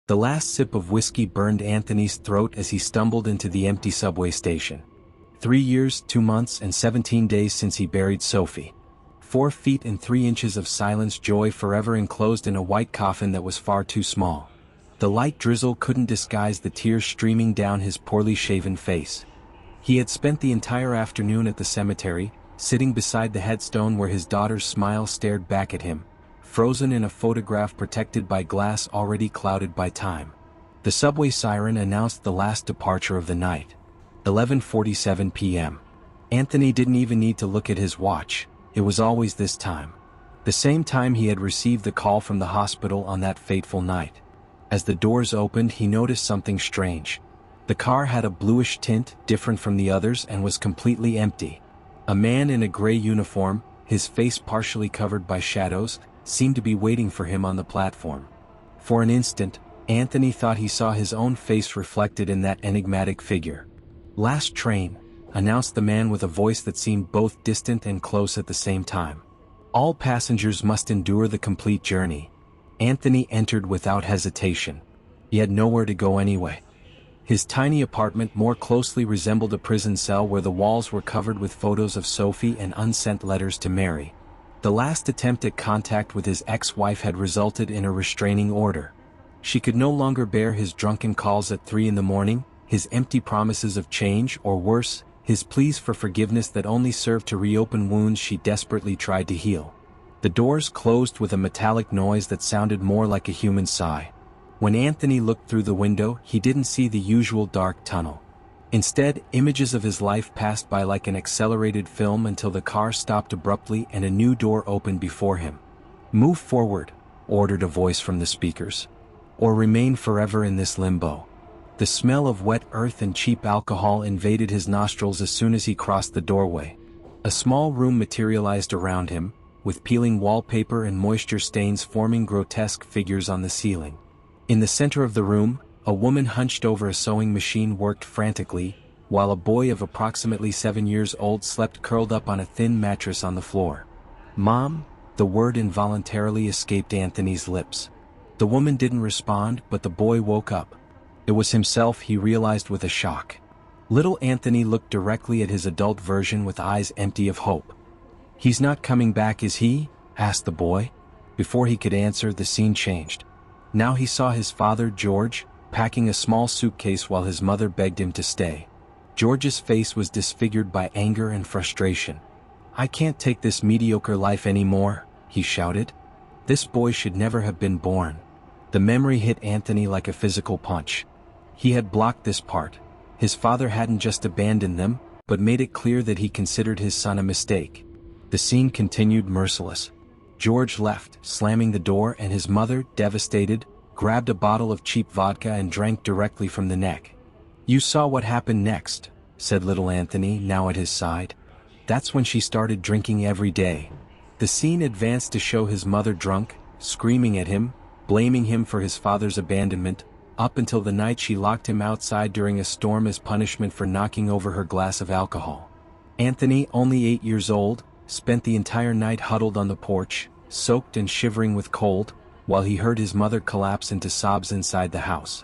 The last sip of whiskey burned Anthony's throat as he stumbled into the empty subway station. 3 years, 2 months, and 17 days since he buried Sophie. 4 feet and 3 inches of silence, joy forever enclosed in a white coffin that was far too small. The light drizzle couldn't disguise the tears streaming down his poorly shaven face. He had spent the entire afternoon at the cemetery, sitting beside the headstone where his daughter's smile stared back at him, frozen in a photograph protected by glass already clouded by time. The subway siren announced the last departure of the night. 11:47 p.m. Anthony didn't even need to look at his watch. It was always this time. The same time he had received the call from the hospital on that fateful night. As the doors opened, he noticed something strange. The car had a bluish tint, different from the others, and was completely empty. A man in a gray uniform, his face partially covered by shadows, seemed to be waiting for him on the platform. For an instant, Anthony thought he saw his own face reflected in that enigmatic figure. "Last train," announced the man with a voice that seemed both distant and close at the same time. "All passengers must endure the complete journey." Anthony entered without hesitation. He had nowhere to go anyway. His tiny apartment more closely resembled a prison cell where the walls were covered with photos of Sophie and unsent letters to Mary. The last attempt at contact with his ex-wife had resulted in a restraining order. She could no longer bear his drunken calls at 3 in the morning, his empty promises of change, or worse, his pleas for forgiveness that only served to reopen wounds she desperately tried to heal. The doors closed with a metallic noise that sounded more like a human sigh. When Anthony looked through the window, he didn't see the usual dark tunnel. Instead, images of his life passed by like an accelerated film until the car stopped abruptly and a new door opened before him. "Move forward," ordered a voice from the speakers. "Or remain forever in this limbo." The smell of wet earth and cheap alcohol invaded his nostrils as soon as he crossed the doorway. A small room materialized around him, with peeling wallpaper and moisture stains forming grotesque figures on the ceiling. In the center of the room, a woman hunched over a sewing machine worked frantically, while a boy of approximately 7 years old slept curled up on a thin mattress on the floor. "Mom," the word involuntarily escaped Anthony's lips. The woman didn't respond, but the boy woke up. It was himself, he realized with a shock. Little Anthony looked directly at his adult version with eyes empty of hope. "He's not coming back, is he?" asked the boy. Before he could answer, the scene changed. Now he saw his father, George, packing a small suitcase while his mother begged him to stay. George's face was disfigured by anger and frustration. "I can't take this mediocre life anymore," he shouted. This boy should never have been born. The memory hit Anthony like a physical punch. He had blocked this part. His father hadn't just abandoned them, but made it clear that he considered his son a mistake. The scene continued merciless. George left, slamming the door, and his mother, devastated, grabbed a bottle of cheap vodka and drank directly from the neck. "You saw what happened next," said little Anthony, now at his side. "That's when she started drinking every day." The scene advanced to show his mother drunk, screaming at him, blaming him for his father's abandonment, up until the night she locked him outside during a storm as punishment for knocking over her glass of alcohol. Anthony, only 8 years old, spent the entire night huddled on the porch, soaked and shivering with cold, while he heard his mother collapse into sobs inside the house.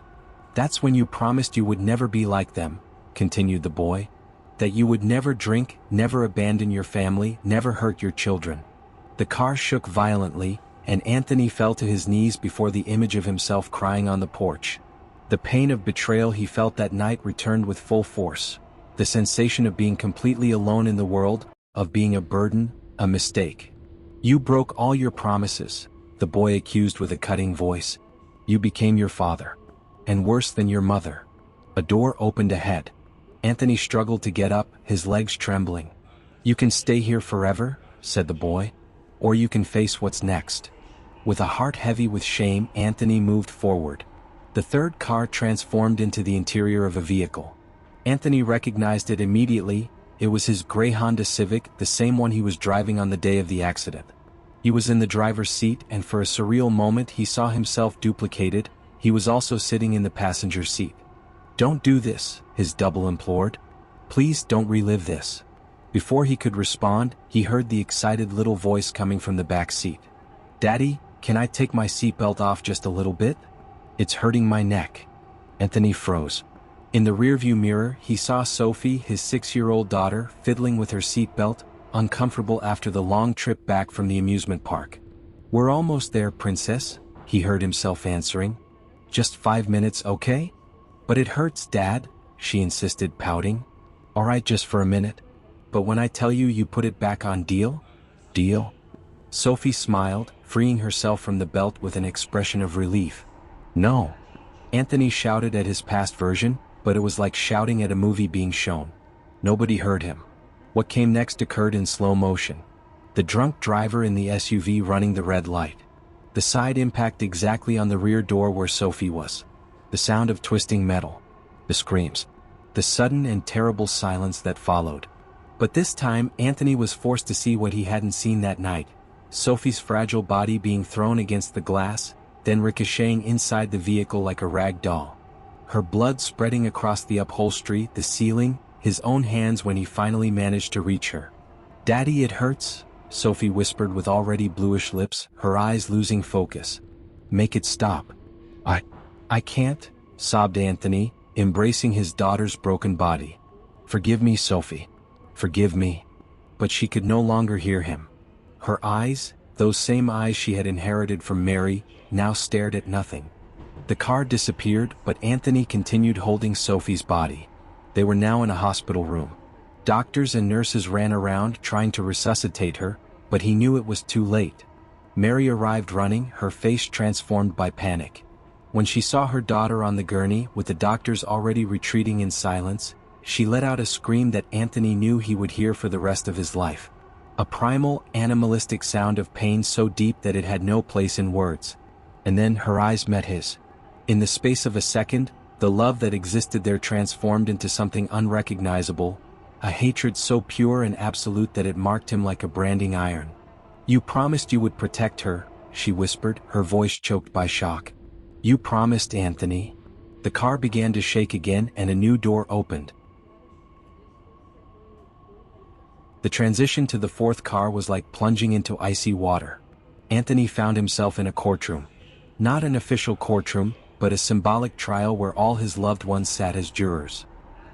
"That's when you promised you would never be like them," continued the boy. "That you would never drink, never abandon your family, never hurt your children." The car shook violently, and Anthony fell to his knees before the image of himself crying on the porch. The pain of betrayal he felt that night returned with full force. The sensation of being completely alone in the world, of being a burden, a mistake. "You broke all your promises," the boy accused with a cutting voice. "You became your father. And worse than your mother." A door opened ahead. Anthony struggled to get up, his legs trembling. "You can stay here forever," said the boy. "Or you can face what's next." With a heart heavy with shame, Anthony moved forward. The third car transformed into the interior of a vehicle. Anthony recognized it immediately. It was his gray Honda Civic, the same one he was driving on the day of the accident. He was in the driver's seat, and for a surreal moment he saw himself duplicated. He was also sitting in the passenger seat. "Don't do this," his double implored. "Please don't relive this." Before he could respond, he heard the excited little voice coming from the back seat. "Daddy, can I take my seatbelt off just a little bit?" It's hurting my neck. Anthony froze. In the rearview mirror, he saw Sophie, his 6-year-old daughter, fiddling with her seatbelt, uncomfortable after the long trip back from the amusement park. "We're almost there, princess," he heard himself answering. "Just 5 minutes, okay?" "But it hurts, Dad," she insisted, pouting. "All right, just for a minute. But when I tell you, you put it back on, deal?" "Deal?" Sophie smiled, freeing herself from the belt with an expression of relief. "No." Anthony shouted at his past version, but it was like shouting at a movie being shown. Nobody heard him. What came next occurred in slow motion. The drunk driver in the SUV running the red light. The side impact exactly on the rear door where Sophie was. The sound of twisting metal. The screams. The sudden and terrible silence that followed. But this time, Anthony was forced to see what he hadn't seen that night. Sophie's fragile body being thrown against the glass, then ricocheting inside the vehicle like a rag doll. Her blood spreading across the upholstery, the ceiling, his own hands when he finally managed to reach her. "Daddy, it hurts," Sophie whispered with already bluish lips, her eyes losing focus. "Make it stop." I can't," sobbed Anthony, embracing his daughter's broken body. "Forgive me, Sophie. Forgive me." But she could no longer hear him. Her eyes, those same eyes she had inherited from Mary, now stared at nothing. The car disappeared, but Anthony continued holding Sophie's body. They were now in a hospital room. Doctors and nurses ran around trying to resuscitate her, but he knew it was too late. Mary arrived running, her face transformed by panic. When she saw her daughter on the gurney, with the doctors already retreating in silence, she let out a scream that Anthony knew he would hear for the rest of his life. A primal, animalistic sound of pain so deep that it had no place in words. And then her eyes met his. In the space of a second, the love that existed there transformed into something unrecognizable, a hatred so pure and absolute that it marked him like a branding iron. "You promised you would protect her," she whispered, her voice choked by shock. "You promised, Anthony." The car began to shake again and a new door opened. The transition to the fourth car was like plunging into icy water. Anthony found himself in a courtroom. Not an official courtroom, but a symbolic trial where all his loved ones sat as jurors.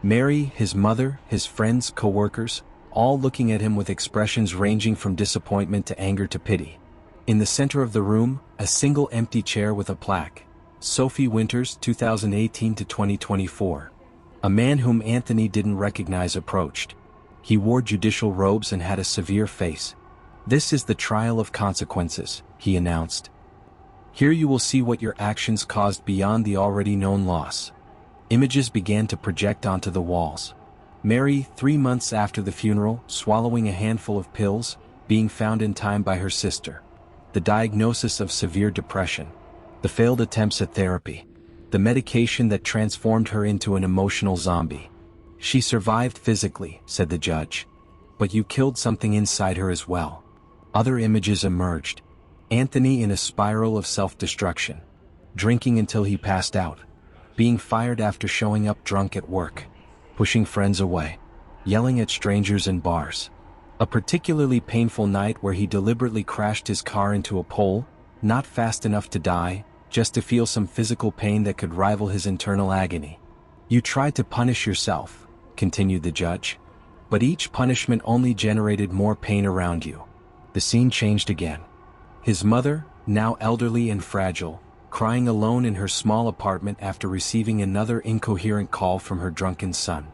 Mary, his mother, his friends, co-workers, all looking at him with expressions ranging from disappointment to anger to pity. In the center of the room, a single empty chair with a plaque. Sophie Winters, 2018 to 2024. A man whom Anthony didn't recognize approached. He wore judicial robes and had a severe face. "This is the trial of consequences," he announced. "Here you will see what your actions caused beyond the already known loss." Images began to project onto the walls. Mary, 3 months after the funeral, swallowing a handful of pills, being found in time by her sister. The diagnosis of severe depression. The failed attempts at therapy. The medication that transformed her into an emotional zombie. "She survived physically," said the judge. "But you killed something inside her as well." Other images emerged. Anthony in a spiral of self-destruction. Drinking until he passed out. Being fired after showing up drunk at work. Pushing friends away. Yelling at strangers in bars. A particularly painful night where he deliberately crashed his car into a pole, not fast enough to die, just to feel some physical pain that could rival his internal agony. "You tried to punish yourself," continued the judge. "But each punishment only generated more pain around you." The scene changed again. His mother, now elderly and fragile, crying alone in her small apartment after receiving another incoherent call from her drunken son.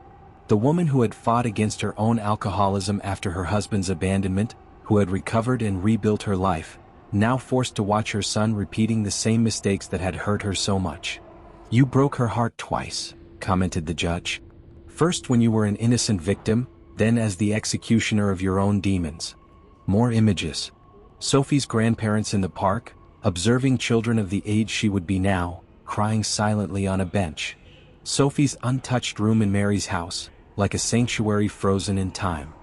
The woman who had fought against her own alcoholism after her husband's abandonment, who had recovered and rebuilt her life, now forced to watch her son repeating the same mistakes that had hurt her so much. "You broke her heart twice," commented the judge. "First when you were an innocent victim, then as the executioner of your own demons." More images. Sophie's grandparents in the park, observing children of the age she would be now, crying silently on a bench. Sophie's untouched room in Mary's house, like a sanctuary frozen in time.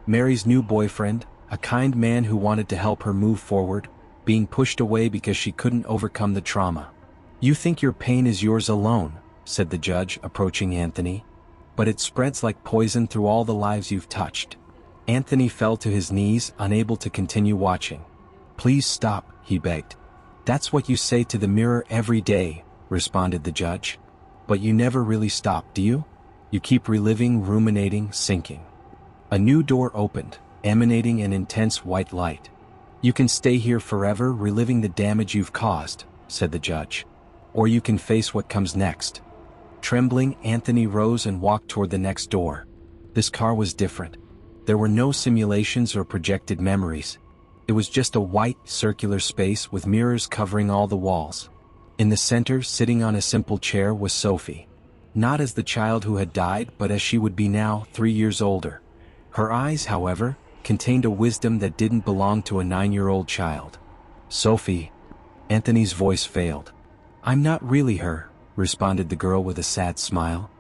Mary's new boyfriend, a kind man who wanted to help her move forward, being pushed away because she couldn't overcome the trauma. "You think your pain is yours alone," said the judge, approaching Anthony. "But it spreads like poison through all the lives you've touched." Anthony fell to his knees, unable to continue watching. "Please stop," he begged. "That's what you say to the mirror every day," responded the judge. But you never really stop, do you? You keep reliving, ruminating, sinking. A new door opened, emanating an intense white light. You can stay here forever, reliving the damage you've caused, said the judge. Or you can face what comes next. Trembling, Anthony rose and walked toward the next door. This car was different. There were no simulations or projected memories. It was just a white, circular space with mirrors covering all the walls. In the center, sitting on a simple chair, was Sophie. Not as the child who had died, but as she would be now, 3 years older. Her eyes, however, contained a wisdom that didn't belong to a 9-year-old child. Sophie. Anthony's voice failed. I'm not really her, responded the girl with a sad smile.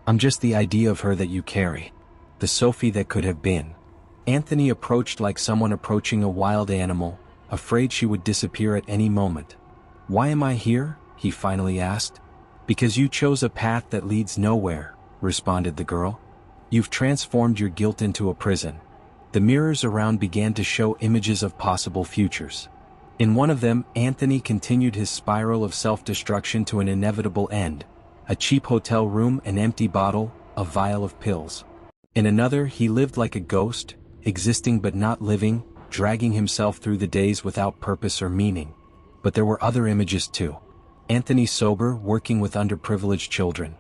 I'm just the idea of her that you carry. The Sophie that could have been. Anthony approached like someone approaching a wild animal, afraid she would disappear at any moment. Why am I here? He finally asked. Because you chose a path that leads nowhere, responded the girl. You've transformed your guilt into a prison. The mirrors around began to show images of possible futures. In one of them, Anthony continued his spiral of self-destruction to an inevitable end. A cheap hotel room, an empty bottle, a vial of pills. In another, he lived like a ghost, existing but not living, dragging himself through the days without purpose or meaning. But there were other images too. Anthony sober, working with underprivileged children.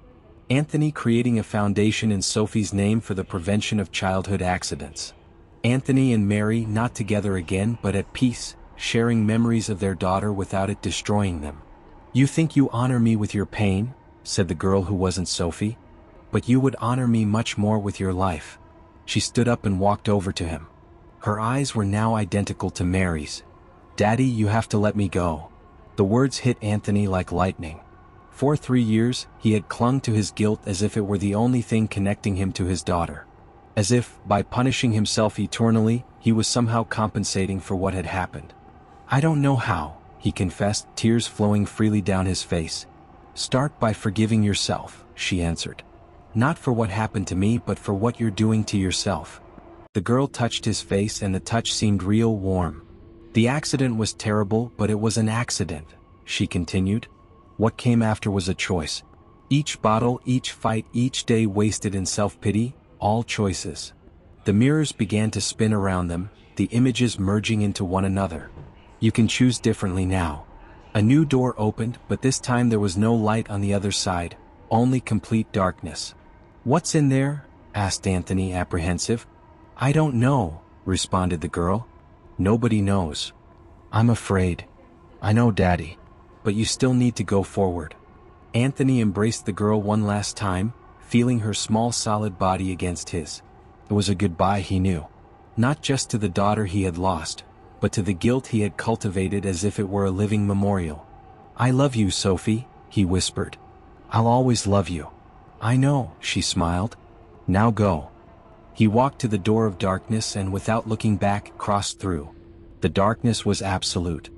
Anthony creating a foundation in Sophie's name for the prevention of childhood accidents. Anthony and Mary not together again but at peace, sharing memories of their daughter without it destroying them. You think you honor me with your pain, said the girl who wasn't Sophie. But you would honor me much more with your life. She stood up and walked over to him. Her eyes were now identical to Mary's. Daddy, you have to let me go. The words hit Anthony like lightning. For 3 years, he had clung to his guilt as if it were the only thing connecting him to his daughter. As if, by punishing himself eternally, he was somehow compensating for what had happened. I don't know how, he confessed, tears flowing freely down his face. Start by forgiving yourself, she answered. Not for what happened to me, but for what you're doing to yourself. The girl touched his face and the touch seemed real warm. The accident was terrible, but it was an accident, she continued. What came after was a choice. Each bottle, each fight, each day wasted in self-pity, all choices. The mirrors began to spin around them, the images merging into one another. You can choose differently now. A new door opened, but this time there was no light on the other side, only complete darkness. What's in there? Asked Anthony, apprehensive. I don't know, responded the girl. Nobody knows. I'm afraid. I know, Daddy. But you still need to go forward. Anthony embraced the girl one last time, feeling her small solid body against his. It was a goodbye, he knew. Not just to the daughter he had lost, but to the guilt he had cultivated as if it were a living memorial. I love you, Sophie, he whispered. I'll always love you. I know, she smiled. Now go. He walked to the door of darkness and without looking back, crossed through. The darkness was absolute.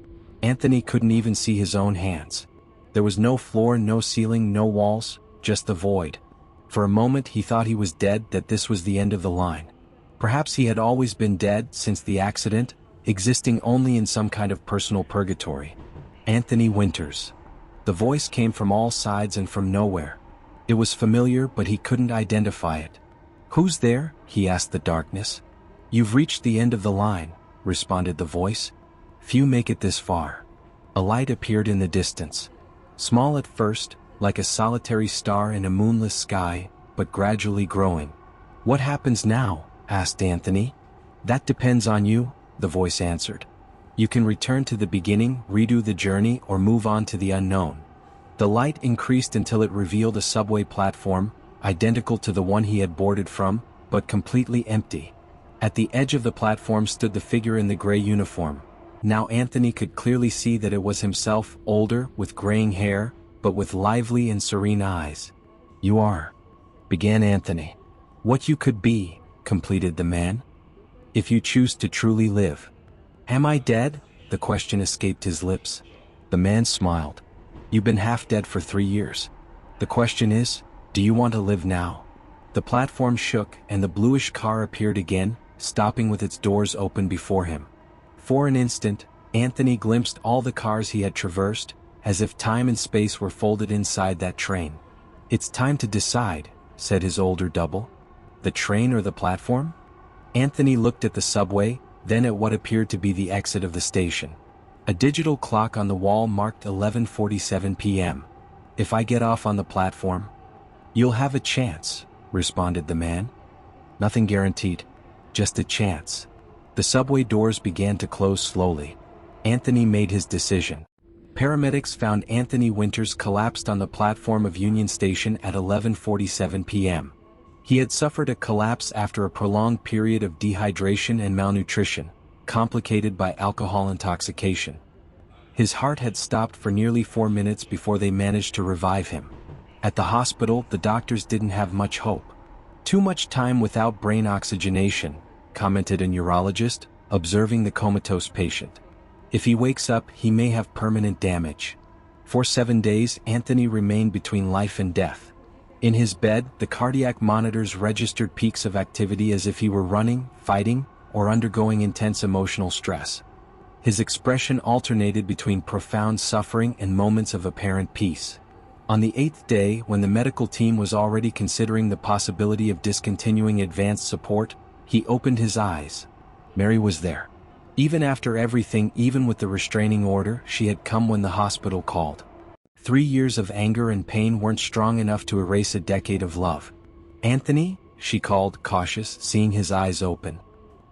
Anthony couldn't even see his own hands. There was no floor, no ceiling, no walls, just the void. For a moment he thought he was dead, that this was the end of the line. Perhaps he had always been dead since the accident, existing only in some kind of personal purgatory. Anthony Winters. The voice came from all sides and from nowhere. It was familiar, but he couldn't identify it. Who's there? He asked the darkness. You've reached the end of the line, responded the voice. Few make it this far. A light appeared in the distance. Small at first, like a solitary star in a moonless sky, but gradually growing. What happens now? Asked Anthony. That depends on you, the voice answered. You can return to the beginning, redo the journey, or move on to the unknown. The light increased until it revealed a subway platform, identical to the one he had boarded from, but completely empty. At the edge of the platform stood the figure in the gray uniform. Now Anthony could clearly see that it was himself, older, with graying hair, but with lively and serene eyes. You are, began Anthony. What you could be, completed the man. If you choose to truly live. Am I dead? The question escaped his lips. The man smiled. You've been half dead for 3 years. The question is, do you want to live now? The platform shook and the bluish car appeared again, stopping with its doors open before him. For an instant, Anthony glimpsed all the cars he had traversed, as if time and space were folded inside that train. "It's time to decide," said his older double. "The train or the platform?" Anthony looked at the subway, then at what appeared to be the exit of the station. A digital clock on the wall marked 11:47 p.m. "If I get off on the platform?" "You'll have a chance," responded the man. "Nothing guaranteed. Just a chance." The subway doors began to close slowly. Anthony made his decision. Paramedics found Anthony Winters collapsed on the platform of Union Station at 11:47 p.m. He had suffered a collapse after a prolonged period of dehydration and malnutrition, complicated by alcohol intoxication. His heart had stopped for nearly 4 minutes before they managed to revive him. At the hospital, the doctors didn't have much hope. "Too much time without brain oxygenation," commented a neurologist, observing the comatose patient. "If he wakes up, he may have permanent damage." For 7 days, Anthony remained between life and death. In his bed, the cardiac monitors registered peaks of activity as if he were running, fighting, or undergoing intense emotional stress. His expression alternated between profound suffering and moments of apparent peace. On the 8th day, when the medical team was already considering the possibility of discontinuing advanced support, he opened his eyes. Mary was there. Even after everything, even with the restraining order, she had come when the hospital called. 3 years of anger and pain weren't strong enough to erase a decade of love. "Anthony?" she called, cautious, seeing his eyes open.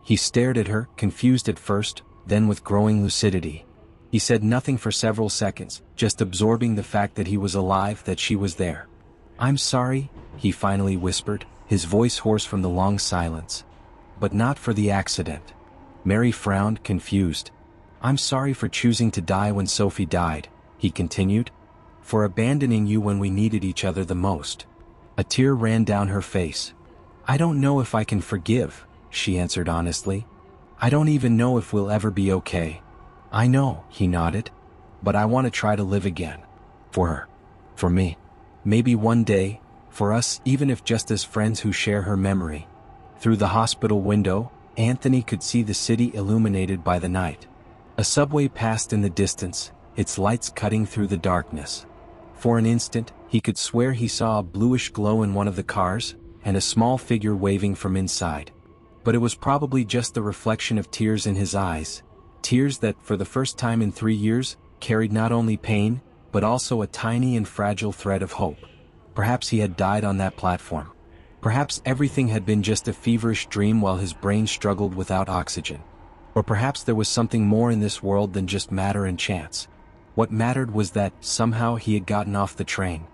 He stared at her, confused at first, then with growing lucidity. He said nothing for several seconds, just absorbing the fact that he was alive, that she was there. "I'm sorry," he finally whispered, his voice hoarse from the long silence. "But not for the accident." Mary frowned, confused. "I'm sorry for choosing to die when Sophie died," he continued. "For abandoning you when we needed each other the most." A tear ran down her face. "I don't know if I can forgive," she answered honestly. "I don't even know if we'll ever be okay." "I know," he nodded. "But I want to try to live again. For her. For me. Maybe one day, for us, even if just as friends who share her memory." Through the hospital window, Anthony could see the city illuminated by the night. A subway passed in the distance, its lights cutting through the darkness. For an instant, he could swear he saw a bluish glow in one of the cars, and a small figure waving from inside. But it was probably just the reflection of tears in his eyes, tears that, for the first time in 3 years, carried not only pain, but also a tiny and fragile thread of hope. Perhaps he had died on that platform. Perhaps everything had been just a feverish dream while his brain struggled without oxygen. Or perhaps there was something more in this world than just matter and chance. What mattered was that, somehow, he had gotten off the train.